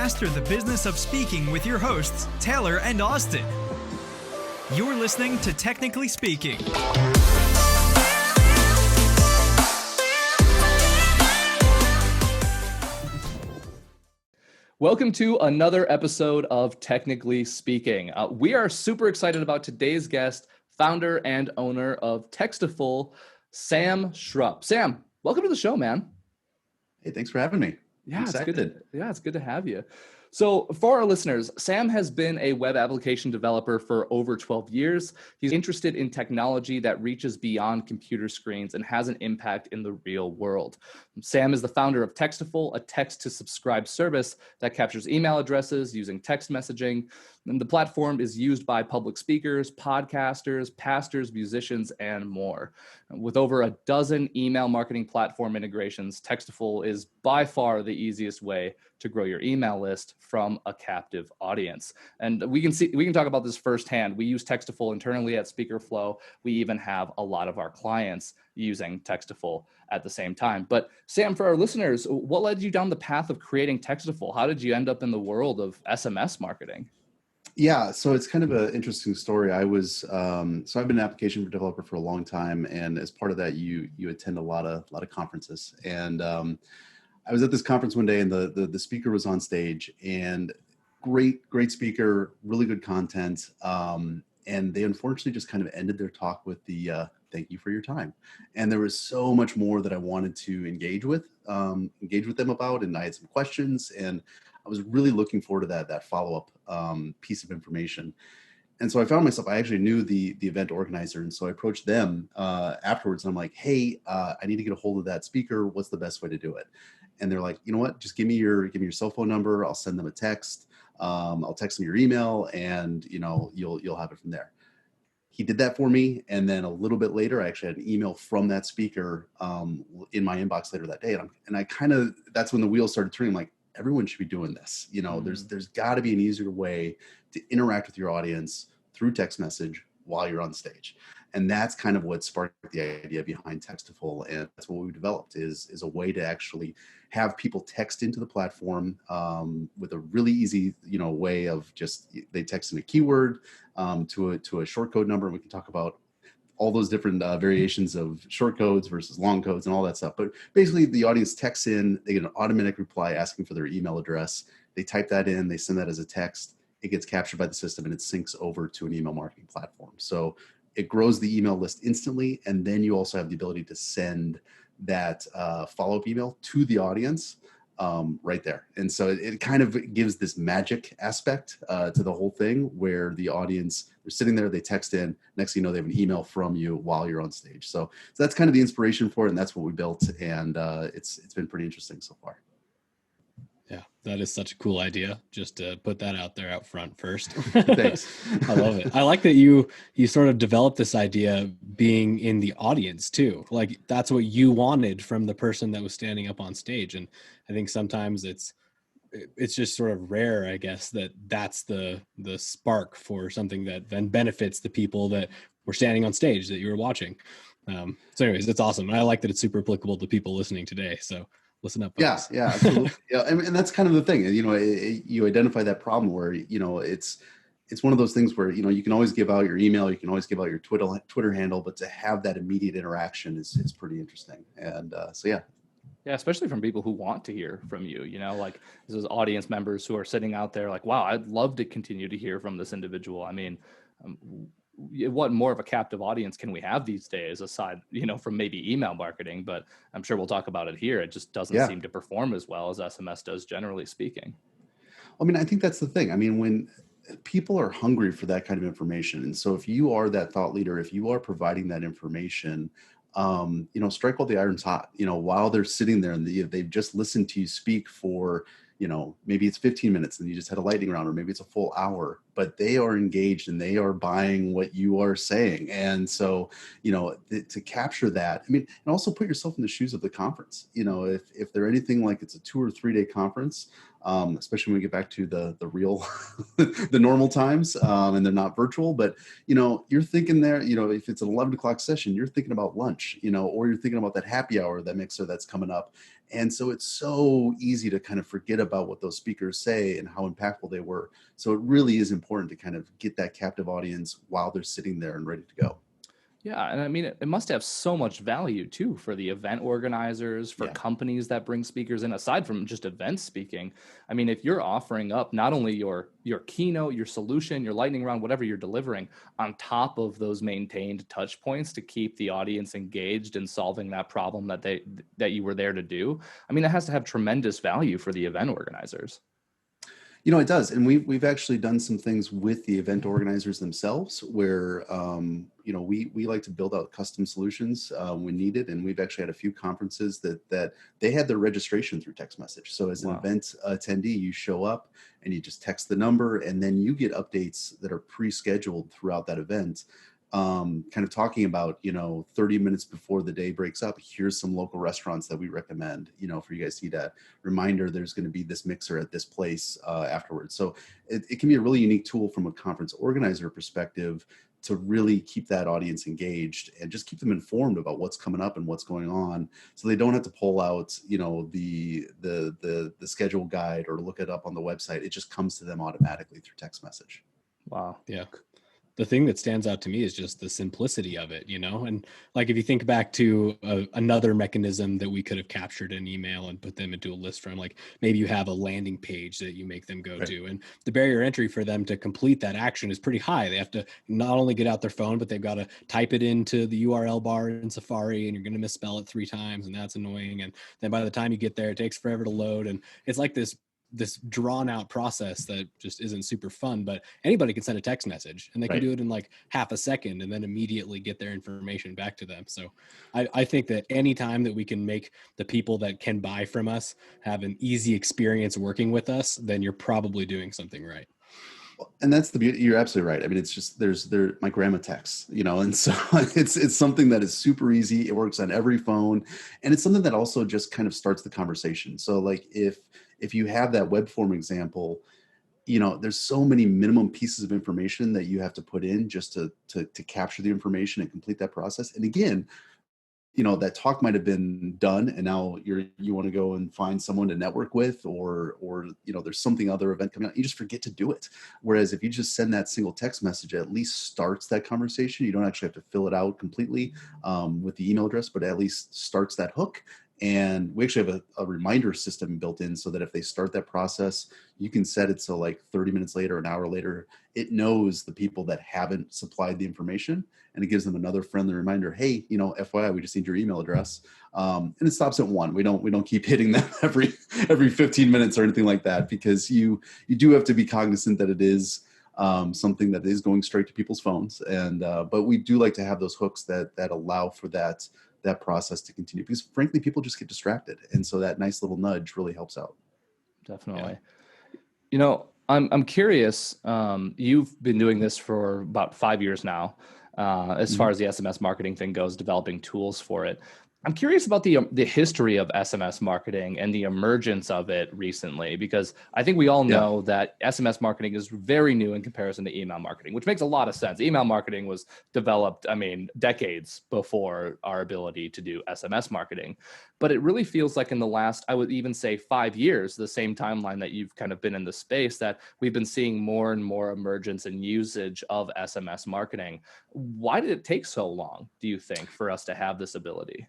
master the business of speaking with your hosts, Taylor and Austin. You're listening to Technically Speaking. Welcome to another episode of Technically Speaking. We are super excited about today's guest, founder and owner of Textiful, Sam Schrup. Sam, welcome to the show, man. Hey, thanks for having me. Yeah, it's good to have you. So for our listeners, Sam has been a web application developer for over 12 years. He's interested in technology that reaches beyond computer screens and has an impact in the real world. Sam is the founder of Textiful, a text-to-subscribe service that captures email addresses using text messaging. And the platform is used by public speakers, podcasters, pastors, musicians, and more. With over a dozen email marketing platform integrations, Textiful is by far the easiest way to grow your email list from a captive audience. And we can talk about this firsthand. We use Textiful internally at SpeakerFlow. We even have a lot of our clients using Textiful at the same time. But Sam, for our listeners, what led you down the path of creating Textiful? How did you end up in the world of SMS marketing? Yeah, so it's kind of an interesting story. I've been an application developer for a long time, and as part of that, you attend a lot of conferences. And I was at this conference one day, and the speaker was on stage, and great speaker, really good content. And they unfortunately just kind of ended their talk with the thank you for your time. And there was so much more that I wanted to engage with them about, and I had some questions, and I was really looking forward to that follow-up piece of information. And so I found myself, I actually knew the event organizer. And so I approached them afterwards, and I'm like, hey, I need to get a hold of that speaker. What's the best way to do it? And they're like, you know what, just give me your cell phone number. I'll send them a text. I'll text them your email, and you'll have it from there. He did that for me. And then a little bit later, I actually had an email from that speaker in my inbox later that day. And that's when the wheels started turning. I'm like, everyone should be doing this. There's got to be an easier way to interact with your audience through text message while you're on stage. And that's kind of what sparked the idea behind Textiful. And that's what we developed is a way to actually have people text into the platform with a really easy, way of just, they text in a keyword to a short code number. And we can talk about all those different variations of short codes versus long codes and all that stuff. But basically the audience texts in, they get an automatic reply asking for their email address. They type that in, they send that as a text, it gets captured by the system, and it syncs over to an email marketing platform. So it grows the email list instantly. And then you also have the ability to send that follow-up email to the audience right there. And so it kind of gives this magic aspect to the whole thing, where the audience, they're sitting there, they text in, next thing you know, they have an email from you while you're on stage. So that's kind of the inspiration for it, and that's what we built. And it's been pretty interesting so far. Yeah, that is such a cool idea. Just to put that out there out front first. Thanks. I love it. I like that you sort of developed this idea being in the audience too. Like that's what you wanted from the person that was standing up on stage. And I think sometimes it's just sort of rare, I guess, that's the spark for something that then benefits the people that were standing on stage that you were watching. So anyways, it's awesome. And I like that it's super applicable to people listening today. So listen up. Folks. Yeah, absolutely. Yeah, and that's kind of the thing. You identify that problem where it's one of those things where you can always give out your email, you can always give out your Twitter handle, but to have that immediate interaction is pretty interesting. And so yeah. Yeah, especially from people who want to hear from you. Like this is audience members who are sitting out there like, wow, I'd love to continue to hear from this individual. I mean, what more of a captive audience can we have these days aside, from maybe email marketing, but I'm sure we'll talk about it here. It just doesn't seem to perform as well as SMS does, generally speaking. I mean, I think that's the thing. I mean, when people are hungry for that kind of information, and so if you are that thought leader, if you are providing that information, strike while the iron's hot, while they're sitting there and they've just listened to you speak for, maybe it's 15 minutes and you just had a lightning round, or maybe it's a full hour, but they are engaged and they are buying what you are saying. And so, to capture that, I mean, and also put yourself in the shoes of the conference. If they're anything like it's a 2 or 3 day conference, especially when we get back to the real, the normal times, and they're not virtual, but, you're thinking there, if it's an 11 o'clock session, you're thinking about lunch, or you're thinking about that happy hour, that mixer that's coming up. And so it's so easy to kind of forget about what those speakers say and how impactful they were. So it really is important to kind of get that captive audience while they're sitting there and ready to go. Yeah, and I mean, it must have so much value too for the event organizers, for Yeah. companies that bring speakers in, aside from just event speaking. I mean, if you're offering up not only your keynote, your solution, your lightning round, whatever you're delivering, on top of those maintained touch points to keep the audience engaged in solving that problem that you were there to do, I mean, it has to have tremendous value for the event organizers. It does. And we've actually done some things with the event organizers themselves where, we like to build out custom solutions when needed. And we've actually had a few conferences that they had their registration through text message. So as an Wow. event attendee, you show up and you just text the number, and then you get updates that are pre-scheduled throughout that event. Kind of talking about, 30 minutes before the day breaks up, here's some local restaurants that we recommend, for you guys to eat at. Reminder, there's going to be this mixer at this place afterwards. So it can be a really unique tool from a conference organizer perspective to really keep that audience engaged and just keep them informed about what's coming up and what's going on, so they don't have to pull out, the schedule guide or look it up on the website. It just comes to them automatically through text message. Wow. Yeah. The thing that stands out to me is just the simplicity of it, and like if you think back to another mechanism that we could have captured in email and put them into a list from, like maybe you have a landing page that you make them go Right. to, and the barrier entry for them to complete that action is pretty high. They have to not only get out their phone, but they've got to type it into the URL bar in Safari, and you're going to misspell it 3 times, and that's annoying. And then by the time you get there, it takes forever to load, and it's like this drawn out process that just isn't super fun. But anybody can send a text message, and they can Right. do it in like half a second and then immediately get their information back to them. So I think that anytime that we can make the people that can buy from us have an easy experience working with us, then you're probably doing something right. And that's the beauty. You're absolutely right. I mean, it's just my grandma texts, and so it's something that is super easy. It works on every phone, and it's something that also just kind of starts the conversation. So like if you have that web form example, there's so many minimum pieces of information that you have to put in just to capture the information and complete that process. And again, that talk might have been done, and now you want to go and find someone to network with, or there's something other event coming out, you just forget to do it. Whereas if you just send that single text message, it at least starts that conversation. You don't actually have to fill it out completely with the email address, but at least starts that hook. And we actually have a reminder system built in, so that if they start that process, you can set it so like 30 minutes later, an hour later, it knows the people that haven't supplied the information, and it gives them another friendly reminder. Hey, FYI, we just need your email address. And it stops at 1. We don't keep hitting them every 15 minutes or anything like that, because you do have to be cognizant that it is something that is going straight to people's phones. And but we do like to have those hooks that allow for that process to continue, because frankly, people just get distracted. And so that nice little nudge really helps out. Definitely. I'm curious. You've been doing this for about 5 years now, as far as the SMS marketing thing goes, developing tools for it. I'm curious about the history of SMS marketing and the emergence of it recently, because I think we all know that SMS marketing is very new in comparison to email marketing, which makes a lot of sense. Email marketing was developed, decades before our ability to do SMS marketing. But it really feels like in the last, I would even say 5 years, the same timeline that you've kind of been in the space, that we've been seeing more and more emergence and usage of SMS marketing. Why did it take so long, do you think, for us to have this ability?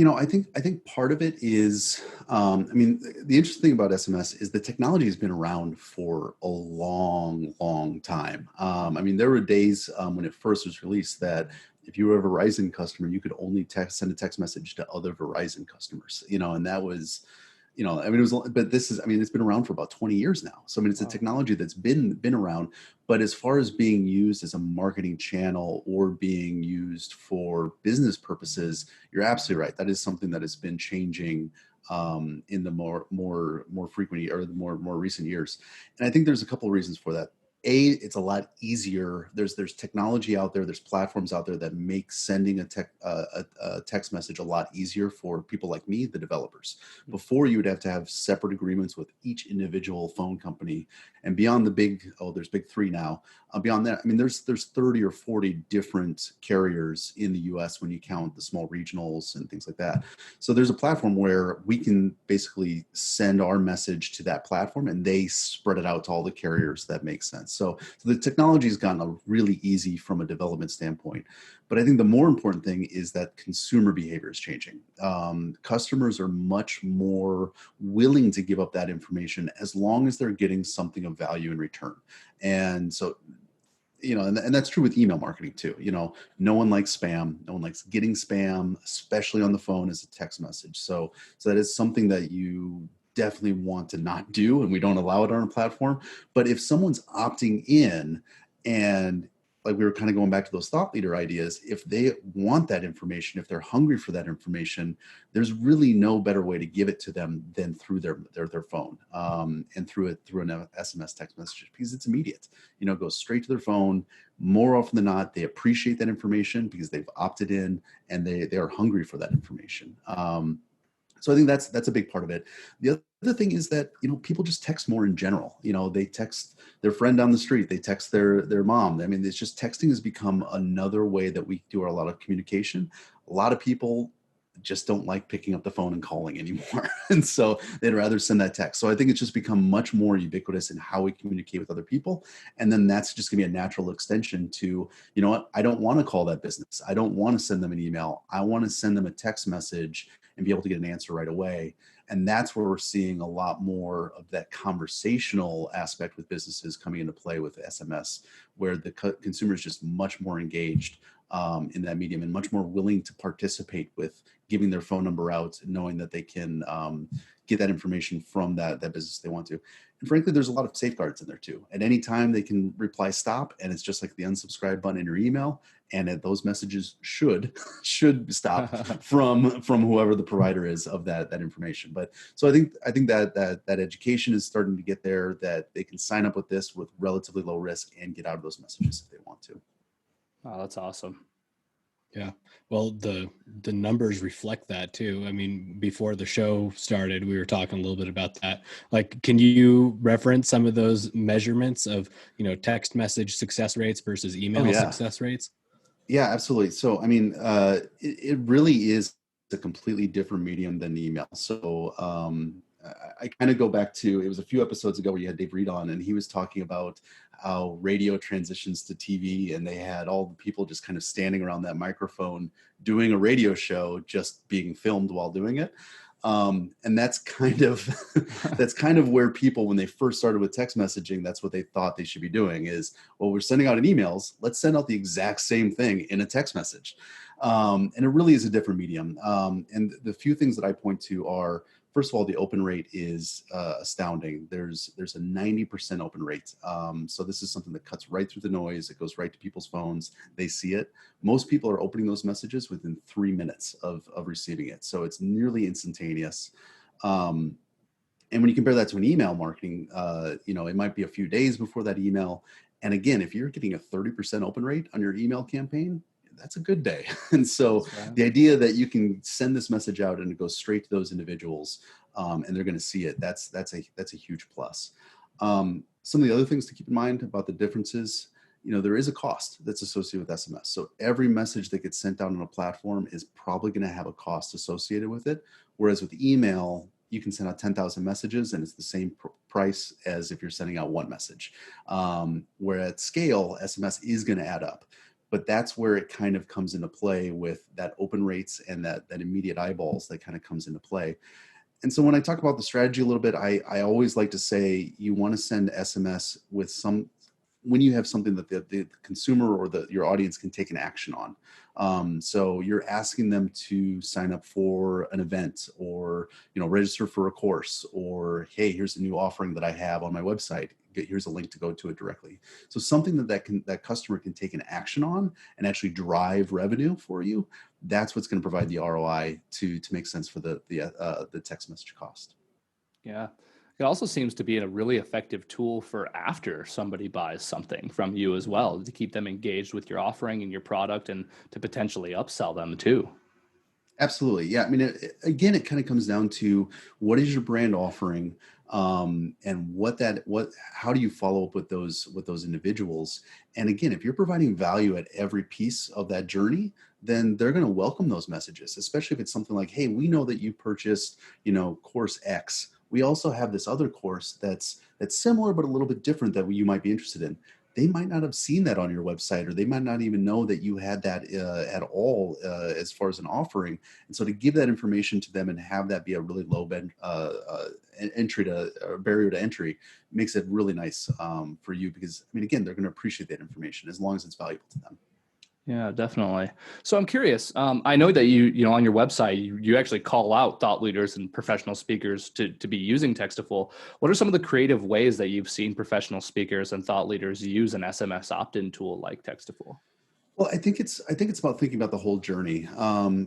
I think part of it is, the interesting thing about SMS is the technology has been around for a long, long time. There were days when it first was released that if you were a Verizon customer, you could only send a text message to other Verizon customers, and that was, it was, but it's been around for about 20 years now. So, it's a technology that's been around, but as far as being used as a marketing channel or being used for business purposes, you're absolutely right. That is something that has been changing in the more frequent or the more recent years. And I think there's a couple of reasons for that. it's a lot easier. There's technology out there, there's platforms out there that make sending a text message a lot easier for people like me, the developers. Before, you would have to have separate agreements with each individual phone company, and beyond the there's big three now. Beyond that, I mean, there's 30 or 40 different carriers in the U.S. when you count the small regionals and things like that. So there's a platform where we can basically send our message to that platform, and they spread it out to all the carriers that make sense. So the technology has gotten really easy from a development standpoint. But I think the more important thing is that consumer behavior is changing. Customers are much more willing to give up that information as long as they're getting something of value in return. And so, and that's true with email marketing too. No one likes spam. No one likes getting spam, especially on the phone as a text message. So that is something that you definitely want to not do, and we don't allow it on our platform. But if someone's opting in, and like we were kind of going back to those thought leader ideas, if they want that information, if they're hungry for that information, there's really no better way to give it to them than through their phone, and through an SMS text message, because it's immediate. It goes straight to their phone. More often than not, they appreciate that information because they've opted in, and they are hungry for that information. So I think that's a big part of it. The other thing is that, people just text more in general. They text their friend down the street. They text their mom. I mean, it's just texting has become another way that we do a lot of communication. A lot of people just don't like picking up the phone and calling anymore. And so they'd rather send that text. So I think it's just become much more ubiquitous in how we communicate with other people. And then that's just gonna be a natural extension to, I don't want to call that business. I don't want to send them an email. I want to send them a text message and be able to get an answer right away. And that's where we're seeing a lot more of that conversational aspect with businesses coming into play with SMS, where the consumer is just much more engaged in that medium and much more willing to participate with giving their phone number out, knowing that they can get that information from that business they want to. And frankly, there's a lot of safeguards in there too. At any time, they can reply stop, and it's just like the unsubscribe button in your email. And those messages should stop from whoever the provider is of that information. But so I think that education is starting to get there, that they can sign up with this with relatively low risk and get out of those messages if they want to. Oh, that's awesome. Yeah. Well, the numbers reflect that too. I mean, before the show started, we were talking a little bit about that. Like, can you reference some of those measurements of, text message success rates versus email success rates? Yeah, absolutely. So, I mean, it really is a completely different medium than email. So, I kind of go back to, it was a few episodes ago where you had Dave Reed on, and he was talking about how radio transitions to TV, and they had all the people just kind of standing around that microphone doing a radio show, just being filmed while doing it. And that's kind of where people, when they first started with text messaging, that's what they thought they should be doing is, well, we're sending out emails. Let's send out the exact same thing in a text message. And it really is a different medium. And the few things that I point to are, first of all, the open rate is astounding. There's a 90% open rate. So this is something that cuts right through the noise. It goes right to people's phones. They see it. Most people are opening those messages within 3 minutes of receiving it. So it's nearly instantaneous. And when you compare that to an email marketing, it might be a few days before that email. And again, if you're getting a 30% open rate on your email campaign, that's a good day. And so the idea that you can send this message out and it goes straight to those individuals, and they're going to see it, that's a huge plus. Some of the other things to keep in mind about the differences, there is a cost that's associated with SMS. So every message that gets sent out on a platform is probably going to have a cost associated with it. Whereas with email, you can send out 10,000 messages and it's the same price as if you're sending out one message. Where at scale, SMS is going to add up. But that's where it kind of comes into play with that open rates and that immediate eyeballs that kind of comes into play. And so when I talk about the strategy a little bit, I always like to say you want to send SMS with when you have something that the consumer or your audience can take an action on. So you're asking them to sign up for an event or, register for a course, or, hey, here's a new offering that I have on my website. Here's a link to go to it directly. So something that customer can take an action on and actually drive revenue for you. That's what's going to provide the ROI to make sense for the text message cost. Yeah. It also seems to be a really effective tool for after somebody buys something from you as well, to keep them engaged with your offering and your product and to potentially upsell them too. Absolutely. Yeah. I mean, again, it kind of comes down to what is your brand offering, and how do you follow up with those individuals? And again, if you're providing value at every piece of that journey, then they're going to welcome those messages, especially if it's something like, hey, we know that you purchased, course X. We also have this other course that's similar, but a little bit different that you might be interested in. They might not have seen that on your website, or they might not even know that you had that at all as far as an offering. And so to give that information to them and have that be a really low barrier to entry makes it really nice for you, because I mean, again, they're going to appreciate that information as long as it's valuable to them. Yeah, definitely. So I'm curious. I know that on your website, you actually call out thought leaders and professional speakers to be using Textiful. What are some of the creative ways that you've seen professional speakers and thought leaders use an SMS opt-in tool like Textiful? Well, I think it's about thinking about the whole journey,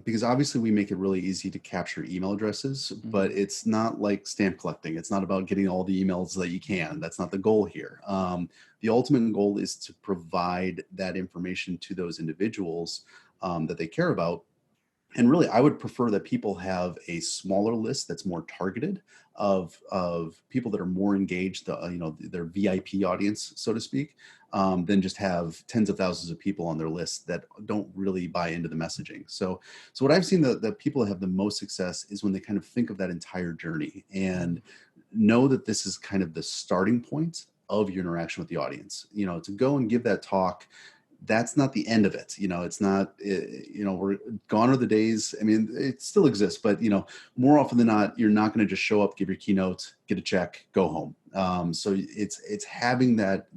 because obviously we make it really easy to capture email addresses, but it's not like stamp collecting. It's not about getting all the emails that you can. That's not the goal here. The ultimate goal is to provide that information to those individuals that they care about. And really, I would prefer that people have a smaller list that's more targeted of people that are more engaged, their VIP audience, so to speak, than just have tens of thousands of people on their list that don't really buy into the messaging. So what I've seen that people have the most success is when they kind of think of that entire journey and know that this is kind of the starting point of your interaction with the audience. To go and give that talk, that's not the end of it. It's not, we're gone are the days. I mean, it still exists, but more often than not, you're not going to just show up, give your keynote, get a check, go home. So it's having that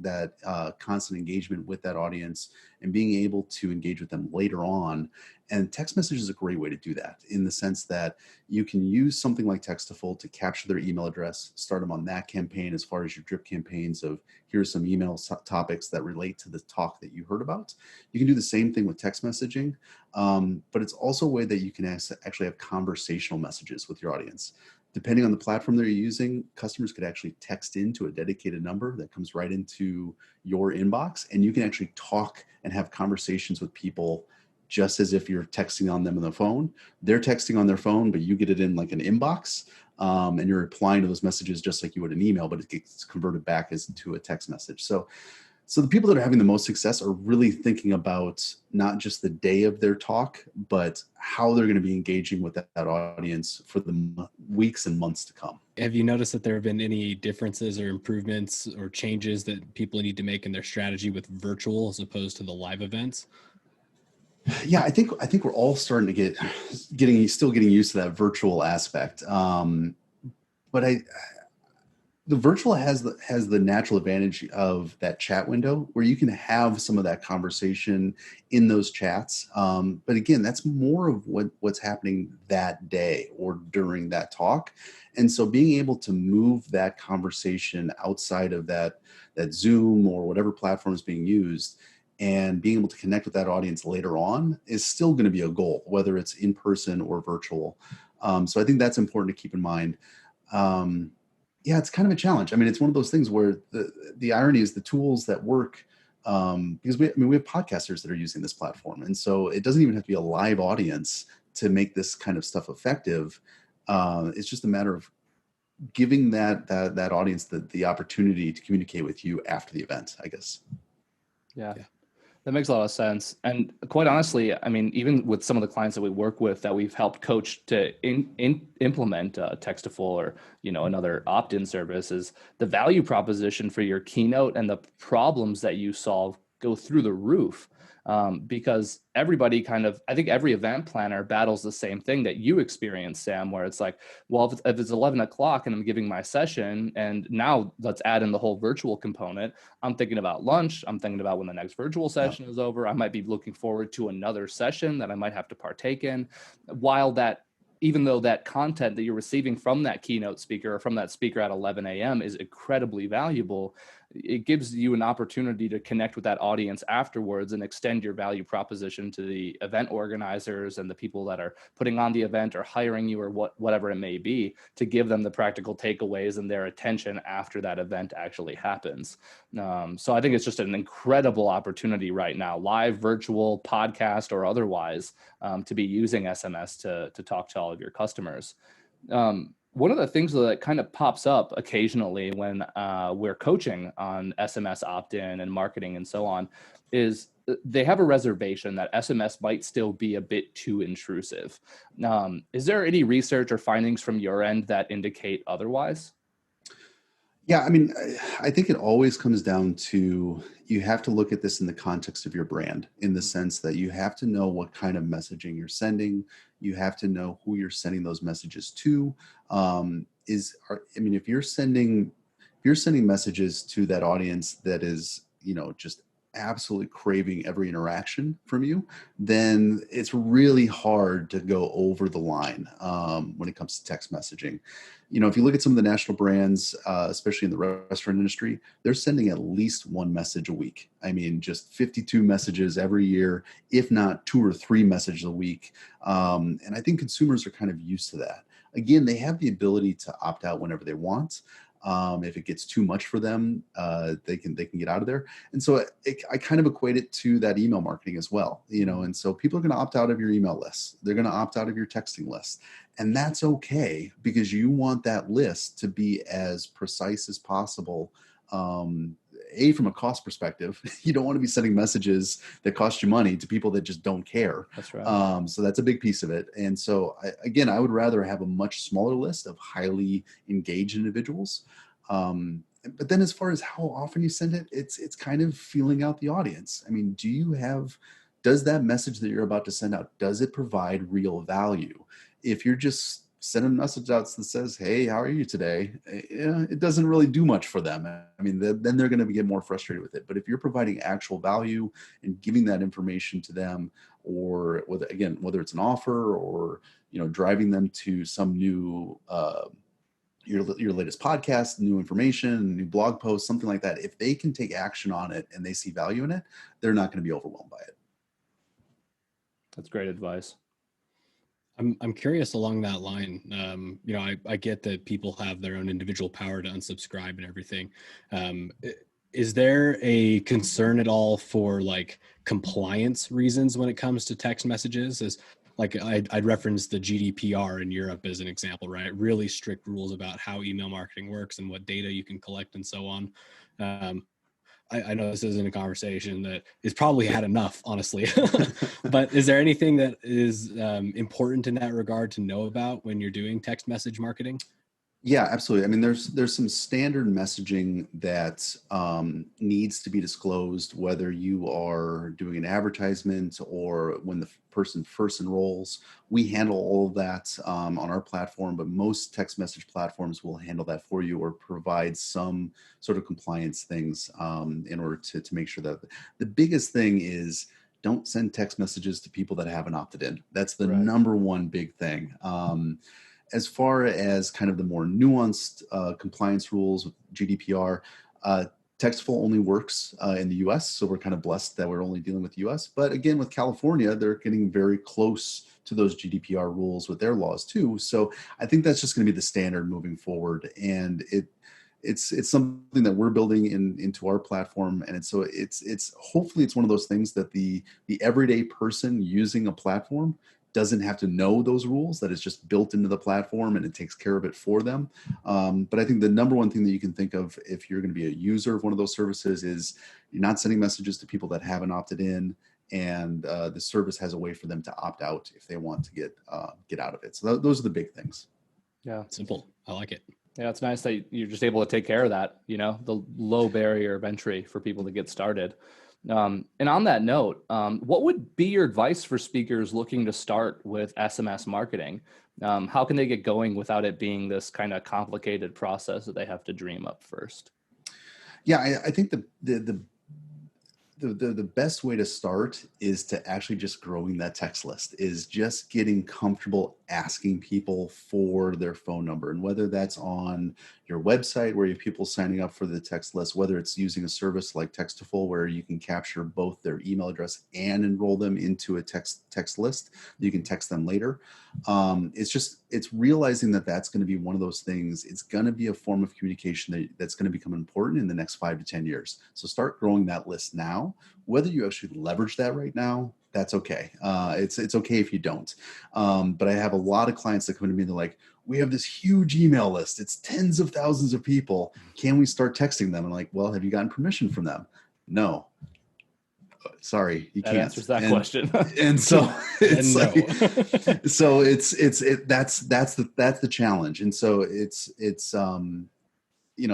constant engagement with that audience and being able to engage with them later on. And text message is a great way to do that, in the sense that you can use something like Textiful to capture their email address, start them on that campaign as far as your drip campaigns of here's some email topics that relate to the talk that you heard about. You can do the same thing with text messaging, but it's also a way that you can actually have conversational messages with your audience. Depending on the platform that you're using, customers could actually text into a dedicated number that comes right into your inbox, and you can actually talk and have conversations with people just as if you're texting on them on the phone. They're texting on their phone, but you get it in like an inbox, and you're replying to those messages just like you would an email, but it gets converted back as to a text message. So the people that are having the most success are really thinking about not just the day of their talk, but how they're going to be engaging with that audience for the weeks and months to come. Have you noticed that there have been any differences or improvements or changes that people need to make in their strategy with virtual as opposed to the live events? Yeah, I think we're all starting to getting used to that virtual aspect. But the virtual has the natural advantage of that chat window where you can have some of that conversation in those chats. But again, that's more of what's happening that day or during that talk. And so being able to move that conversation outside of that Zoom or whatever platform is being used, and being able to connect with that audience later on is still going to be a goal, whether it's in person or virtual. So I think that's important to keep in mind. Yeah, it's kind of a challenge. I mean, it's one of those things where the irony is the tools that work, because we have podcasters that are using this platform. And so it doesn't even have to be a live audience to make this kind of stuff effective. It's just a matter of giving that audience the opportunity to communicate with you after the event, I guess. Yeah. That makes a lot of sense. And quite honestly, I mean, even with some of the clients that we work with that we've helped coach to implement Textiful or, another opt-in service, is the value proposition for your keynote and the problems that you solve go through the roof. Because everybody I think every event planner battles the same thing that you experience, Sam, where it's like, well, if it's 11 o'clock and I'm giving my session, and now let's add in the whole virtual component, I'm thinking about lunch. I'm thinking about when the next virtual session is over. I might be looking forward to another session that I might have to partake in. While that even though that content that you're receiving from that keynote speaker or from that speaker at 11 a.m. is incredibly valuable, it gives you an opportunity to connect with that audience afterwards and extend your value proposition to the event organizers and the people that are putting on the event or hiring you or whatever it may be, to give them the practical takeaways and their attention after that event actually happens. So I think it's just an incredible opportunity right now, live, virtual, podcast, or otherwise, to be using SMS to talk to all of your customers. One of the things that kind of pops up occasionally when we're coaching on SMS opt-in and marketing and so on is they have a reservation that SMS might still be a bit too intrusive. Is there any research or findings from your end that indicate otherwise? Yeah, I mean, I think it always comes down to, you have to look at this in the context of your brand, in the sense that you have to know what kind of messaging you're sending. You have to know who you're sending those messages to. If you're sending messages to that audience that is, just absolutely craving every interaction from you, then it's really hard to go over the line when it comes to text messaging. If you look at some of the national brands, especially in the restaurant industry, they're sending at least one message a week. I mean, just 52 messages every year, if not 2 or 3 messages a week. And I think consumers are kind of used to that. Again, they have the ability to opt out whenever they want. If it gets too much for them, they can get out of there. And so I kind of equate it to that email marketing as well, and so people are going to opt out of your email list. They're going to opt out of your texting list. And that's okay, because you want that list to be as precise as possible. From a cost perspective, you don't want to be sending messages that cost you money to people that just don't care. That's right. So that's a big piece of it. And so I would rather have a much smaller list of highly engaged individuals. But then as far as how often you send it, it's kind of feeling out the audience. I mean, does that message that you're about to send out, does it provide real value? If you're just sending a message out that says, "Hey, how are you today?" It doesn't really do much for them. I mean, then they're going to get more frustrated with it. But if you're providing actual value and giving that information to them, or whether it's an offer, or driving them to some new your latest podcast, new information, new blog post, something like that, if they can take action on it and they see value in it, they're not going to be overwhelmed by it. That's great advice. I'm curious along that line. I get that people have their own individual power to unsubscribe and everything. Is there a concern at all for like compliance reasons when it comes to text messages? I'd reference the GDPR in Europe as an example, right? Really strict rules about how email marketing works and what data you can collect and so on. I know this isn't a conversation that is probably had enough, honestly, but is there anything that is important in that regard to know about when you're doing text message marketing? Yeah, absolutely. I mean, there's some standard messaging that needs to be disclosed, whether you are doing an advertisement or when the person first enrolls. We handle all of that on our platform, but most text message platforms will handle that for you or provide some sort of compliance things in order to make sure that the biggest thing is, don't send text messages to people that haven't opted in. That's the number one big thing. As far as kind of the more nuanced compliance rules with GDPR, Textiful only works in the US, so we're kind of blessed that we're only dealing with the US. But again, with California, they're getting very close to those GDPR rules with their laws too. So I think that's just going to be the standard moving forward. And it's something that we're building into our platform. And it's hopefully it's one of those things that the everyday person using a platform doesn't have to know those rules, that it's just built into the platform and it takes care of it for them. But I think the number one thing that you can think of if you're going to be a user of one of those services is you're not sending messages to people that haven't opted in, and the service has a way for them to opt out if they want to get out of it. So those are the big things. Yeah. Simple. I like it. Yeah, it's nice that you're just able to take care of that, the low barrier of entry for people to get started. And on that note, what would be your advice for speakers looking to start with SMS marketing? How can they get going without it being this kind of complicated process that they have to dream up first? Yeah, I think the best way to start is to actually just growing that text list, is just getting comfortable asking people for their phone number. And whether that's on your website where you have people signing up for the text list, whether it's using a service like Textiful where you can capture both their email address and enroll them into a text list, you can text them later. It's realizing that that's going to be one of those things. It's going to be a form of communication that's going to become important in the next 5 to 10 years. So start growing that list now. Whether you actually leverage that right now, that's okay. It's okay if you don't. But I have a lot of clients that come to me and they're like, we have this huge email list. It's tens of thousands of people. Can we start texting them? I'm like, well, have you gotten permission from them? No. Sorry, you can't. That answers that question. And so it's no. so that's the challenge. And so it's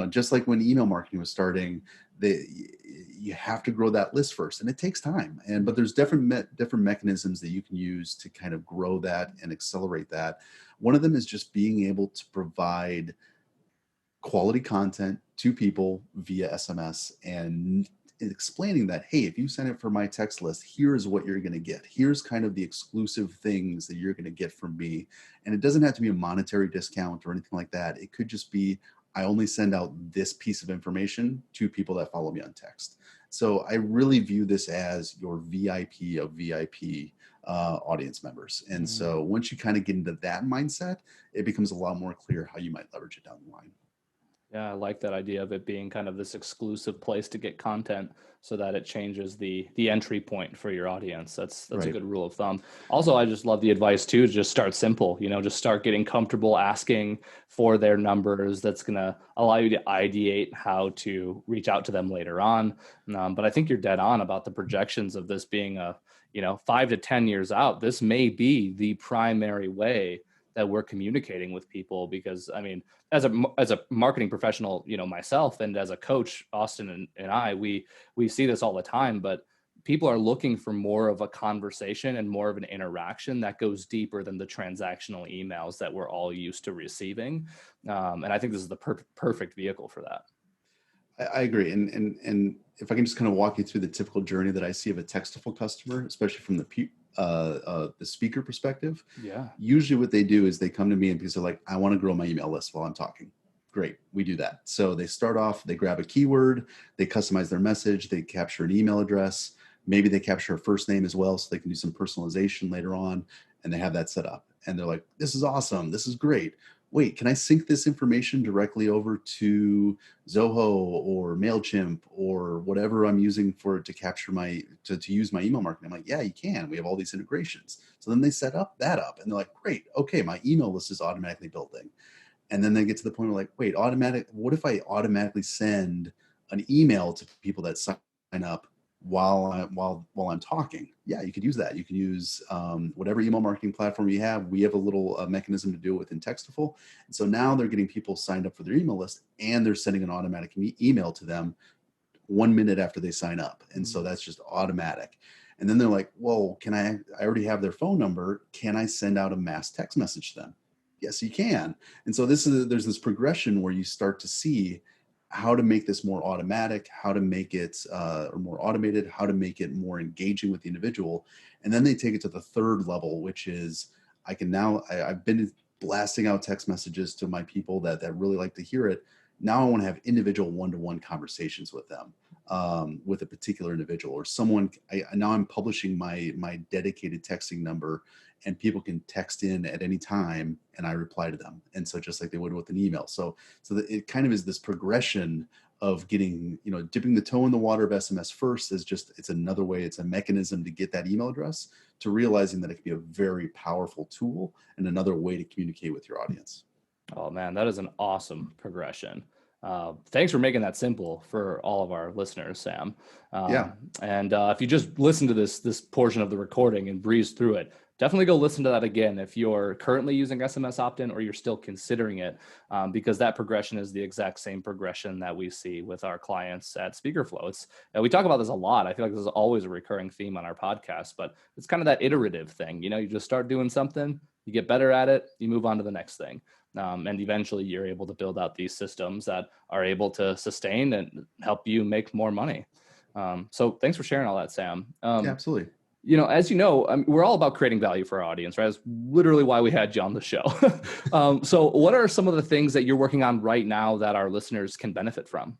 just like when email marketing was starting, you have to grow that list first, and it takes time. But there's different mechanisms that you can use to kind of grow that and accelerate that. One of them is just being able to provide quality content to people via SMS and explaining that, hey, if you sign up for my text list, here's what you're going to get. Here's kind of the exclusive things that you're going to get from me. And it doesn't have to be a monetary discount or anything like that. It could just be, I only send out this piece of information to people that follow me on text. So I really view this as your VIP of VIP audience members. And so once you kind of get into that mindset, it becomes a lot more clear how you might leverage it down the line. Yeah, I like that idea of it being kind of this exclusive place to get content so that it changes the entry point for your audience. That's right. A good rule of thumb. Also, I just love the advice too, to just start simple, just start getting comfortable asking for their numbers. That's going to allow you to ideate how to reach out to them later on. But I think you're dead on about the projections of this being 5 to 10 years out. This may be the primary way that we're communicating with people, because I mean, as a marketing professional, myself, and as a coach, Austin and I, we see this all the time, but people are looking for more of a conversation and more of an interaction that goes deeper than the transactional emails that we're all used to receiving. And I think this is the perfect vehicle for that. I agree. And if I can just kind of walk you through the typical journey that I see of a Textiful customer, especially from the speaker perspective. Yeah. Usually what they do is they come to me and because they're like, I want to grow my email list while I'm talking. Great. We do that. So they start off, they grab a keyword, they customize their message, they capture an email address. Maybe they capture a first name as well, so they can do some personalization later on, and they have that set up. And they're like, this is awesome. This is great. Wait, can I sync this information directly over to Zoho or MailChimp or whatever I'm using to capture to use my email marketing? I'm like, yeah, you can. We have all these integrations. So then they set up and they're like, great. Okay, my email list is automatically building. And then they get to the point where like, wait, what if I automatically send an email to people that sign up while I'm talking? Yeah, you could use that. You can use whatever email marketing platform you have. We have a little mechanism to do it within Textiful. And so now they're getting people signed up for their email list, and they're sending an automatic email to them 1 minute after they sign up. And so that's just automatic. And then they're like, whoa, I already have their phone number. Can I send out a mass text message to them? Yes, you can. And so there's this progression where you start to see how to make this more automatic, how to make it or more automated, how to make it more engaging with the individual. And then they take it to the third level, which is I've been blasting out text messages to my people that really like to hear it. Now I want to have individual one-to-one conversations with them, with a particular individual or someone. Now I'm publishing my dedicated texting number, and people can text in at any time and I reply to them. And so just like they would with an email. So that it kind of is this progression of getting, dipping the toe in the water of SMS first it's another way, it's a mechanism to get that email address, to realizing that it can be a very powerful tool and another way to communicate with your audience. Oh man, that is an awesome progression. Thanks for making that simple for all of our listeners, Sam. Yeah. And if you just listen to this portion of the recording and breeze through it, definitely go listen to that again if you're currently using SMS opt-in or you're still considering it, because that progression is the exact same progression that we see with our clients at SpeakerFlow. We talk about this a lot. I feel like this is always a recurring theme on our podcast, but it's kind of that iterative thing. You just start doing something, you get better at it, you move on to the next thing. And eventually you're able to build out these systems that are able to sustain and help you make more money. So thanks for sharing all that, Sam. Yeah, absolutely. As you know, we're all about creating value for our audience, right? That's literally why we had you on the show. So what are some of the things that you're working on right now that our listeners can benefit from?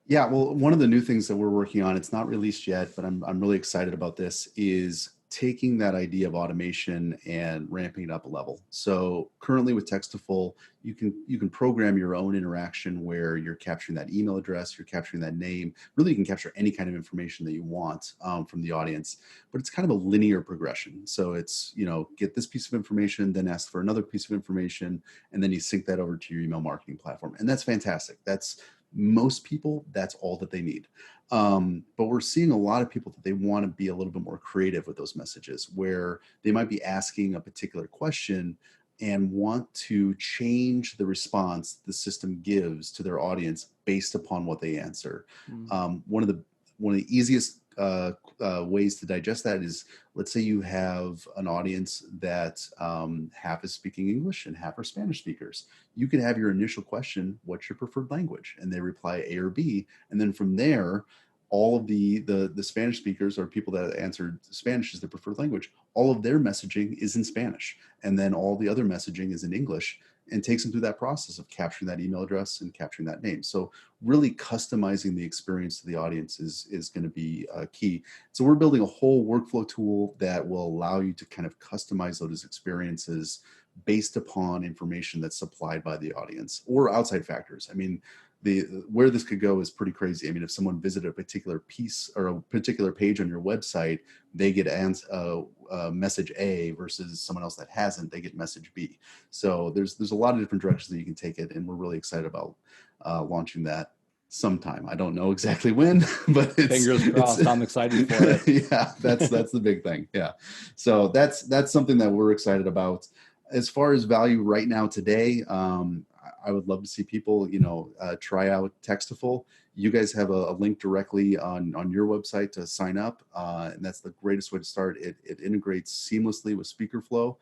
Yeah, well, one of the new things that we're working on, it's not released yet, but I'm really excited about this, is taking that idea of automation and ramping it up a level. So currently with Textiful, you can program your own interaction where you're capturing that email address, you're capturing that name. Really, you can capture any kind of information that you want from the audience, but it's kind of a linear progression. So it's, get this piece of information, then ask for another piece of information, and then you sync that over to your email marketing platform. And that's fantastic. Most people, that's all that they need. But we're seeing a lot of people that they want to be a little bit more creative with those messages, where they might be asking a particular question and want to change the response the system gives to their audience based upon what they answer. One of the easiest ways to digest that is, let's say you have an audience that half is speaking English and half are Spanish speakers. You could have your initial question, what's your preferred language? And they reply A or B. And then from there, all of the Spanish speakers, or people that answered Spanish as their preferred language, all of their messaging is in Spanish. And then all the other messaging is in English, and takes them through that process of capturing that email address and capturing that name. So really customizing the experience to the audience is going to be key. So we're building a whole workflow tool that will allow you to kind of customize those experiences based upon information that's supplied by the audience or outside factors. I mean, where this could go is pretty crazy. I mean, if someone visited a particular piece or a particular page on your website, they get message A, versus someone else that hasn't, they get message B. So there's a lot of different directions that you can take it, and we're really excited about launching that sometime. I don't know exactly when, but fingers crossed. I'm excited for it. Yeah, that's the big thing. Yeah, so that's something that we're excited about. As far as value right now today, I would love to see people, try out Textiful. You guys have a link directly on your website to sign up, and that's the greatest way to start. It integrates seamlessly with SpeakerFlow.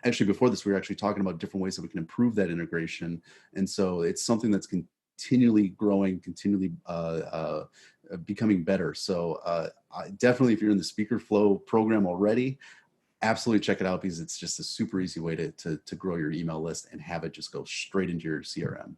Actually, before this, we were actually talking about different ways that we can improve that integration, and so it's something that's continually growing, continually becoming better. So definitely, if you're in the SpeakerFlow program already, absolutely check it out, because it's just a super easy way to grow your email list and have it just go straight into your CRM.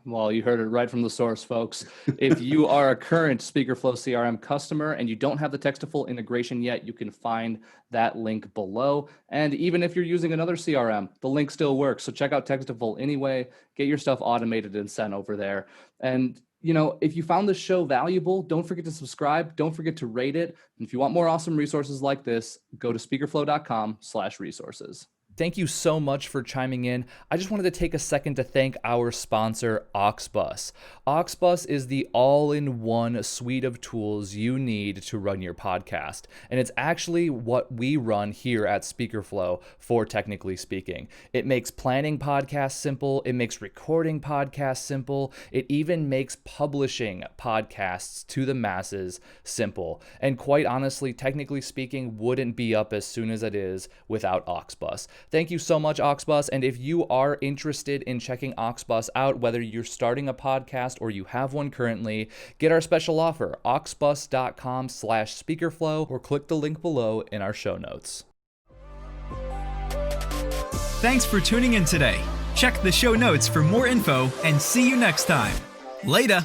Well, you heard it right from the source, folks. If you are a current SpeakerFlow CRM customer and you don't have the Textiful integration yet, you can find that link below. And even if you're using another CRM, the link still works. So check out Textiful anyway, get your stuff automated and sent over there. And if you found this show valuable, don't forget to subscribe. Don't forget to rate it. And if you want more awesome resources like this, go to speakerflow.com/resources. Thank you so much for chiming in. I just wanted to take a second to thank our sponsor, Auxbus. Auxbus is the all-in-one suite of tools you need to run your podcast. And it's actually what we run here at SpeakerFlow for Technically Speaking. It makes planning podcasts simple. It makes recording podcasts simple. It even makes publishing podcasts to the masses simple. And quite honestly, Technically Speaking wouldn't be up as soon as it is without Auxbus. Thank you so much, Auxbus. And if you are interested in checking Auxbus out, whether you're starting a podcast or you have one currently, get our special offer, auxbus.com/speakerflow, or click the link below in our show notes. Thanks for tuning in today. Check the show notes for more info and see you next time. Later.